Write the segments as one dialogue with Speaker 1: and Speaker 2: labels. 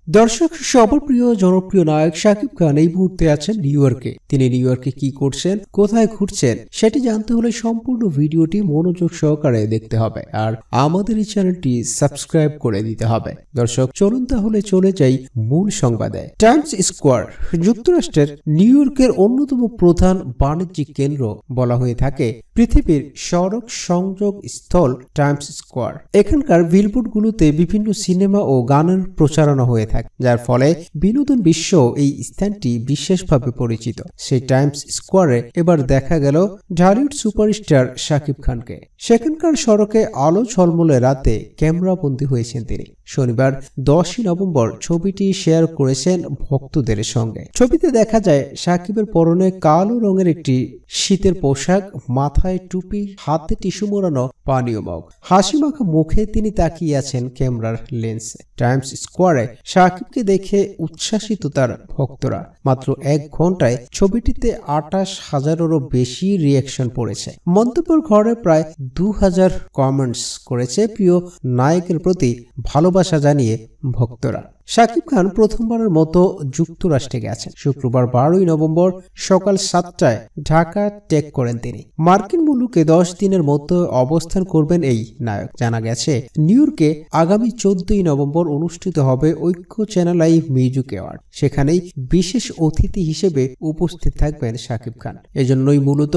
Speaker 1: দর্শক সবার প্রিয় জনপ্রিয় নায়ক শাকিব খান এই মুহূর্তে আছেন নিউ ইয়র্কে। তিনি নিউ ইয়র্কে কি করছেন, কোথায় ঘুরছেন সেটি জানতে হলে সম্পূর্ণ ভিডিওটি মনোযোগ সহকারে দেখতে হবে আর আমাদের এই চ্যানেলটি সাবস্ক্রাইব করে দিতে হবে। দর্শক চলুন তাহলে চলে যাই মূল সংবাদে। টাইমস স্কোয়ার যুক্তরাষ্ট্রের নিউ ইয়র্কের অন্যতম প্রধান বাণিজ্যিক কেন্দ্র বলা হয়ে থাকে পৃথিবীর সড়ক সংযোগ স্থল টাইমস স্কোয়ার। এখানকার বিলবোর্ডগুলোতে বিভিন্ন সিনেমা ও গানের প্রচারণা হয়ে থাকে, যার ফলে বিনোদন বিশ্ব এই স্থানটি বিশেষভাবে পরিচিত। সেই টাইমস স্কোয়ারে এবার দেখা গেল ঢালিউড সুপারস্টার শাকিব খানকে। সেখানকার সড়কে আলো ঝলমলে রাতে ক্যামেরাবন্দী হয়েছেন তিনি। শনিবার 10 নভেম্বর ছবিটি শেয়ার করেছেন ভক্তদের সঙ্গে। ছবিতে দেখা যায় শাকিবের পরনে কালো রঙের একটি শীতের পোশাক, মাথায় টুপি, হাতে টিস্যু মোড়ানো পানীয় মগ, হাসি মাখা মুখে তিনি তাকিয়ে আছেন ক্যামেরার লেন্সে। টাইমস স্কোয়ারে শাকিবকে দেখে উচ্ছ্বাসিত তার ভক্তরা। মাত্র 1 ঘন্টায় ছবিটিতে 28,000-এরও বেশি রিয়াকশন পড়েছে। মন্তব্যের ঘরে প্রায় 2000 কমেন্টস করেছে প্রিয় নায়কের প্রতি ভালোবাসা জানিয়ে ভক্তরা। শাকিব খান প্রথমবারের মতো যুক্তরাষ্ট্রে গেছেন। শুক্রবার 12 নভেম্বর সকাল 7টায় ঢাকা ত্যাগ করেন তিনি। মার্কিন মুলুকে 10 দিনের মতো অবস্থান করবেন এই নায়ক। জানা গেছে নিউ ইয়র্কে আগামী 14 নভেম্বর অনুষ্ঠিত হবে ঐক্য চ্যানেল আই মিউজিক অ্যাওয়ার্ড। সেখানেই বিশেষ অতিথি হিসেবে উপস্থিত থাকবেন শাকিব খান। এজন্যই মূলত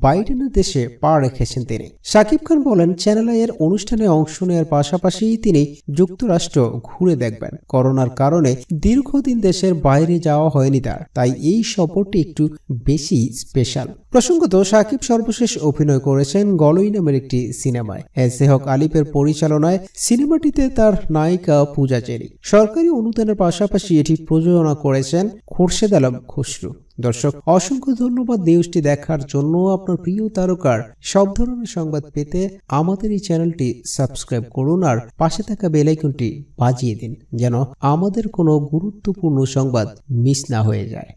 Speaker 1: বাইডেনের দেশে পা রেখেছেন তিনি। শাকিব খান বলেন, চ্যানেল আই এর অনুষ্ঠানে অংশ নেওয়ার পাশাপাশি তিনি যুক্তরাষ্ট্র ঘুরে দেখবেন। করোনার কারণে দীর্ঘদিন দেশের বাইরে যাওয়া হয়নি তার, তাই এই সফরটি একটু বেশি স্পেশাল। প্রসঙ্গত শাকিব সর্বশেষ অভিনয় করেছেন গলই নামের একটি সিনেমায়। এসে হক আলিফের পরিচালনায় সিনেমাটিতে তার নায়িকা পূজা চেরি। সরকারি অনুদানের পাশাপাশি এটি প্রযোজনা করেছেন খোরশেদ আলম খসরু। দর্শক অসংখ্য ধন্যবাদ নিউজটি দেখার জন্য। আপনার প্রিয় তারকার সব ধরনের সংবাদ পেতে আমাদের এই চ্যানেলটি সাবস্ক্রাইব করুন আর পাশে থাকা বেল আইকনটি বাজিয়ে দিন, যেন আমাদের কোনো গুরুত্বপূর্ণ সংবাদ মিস না হয়ে যায়।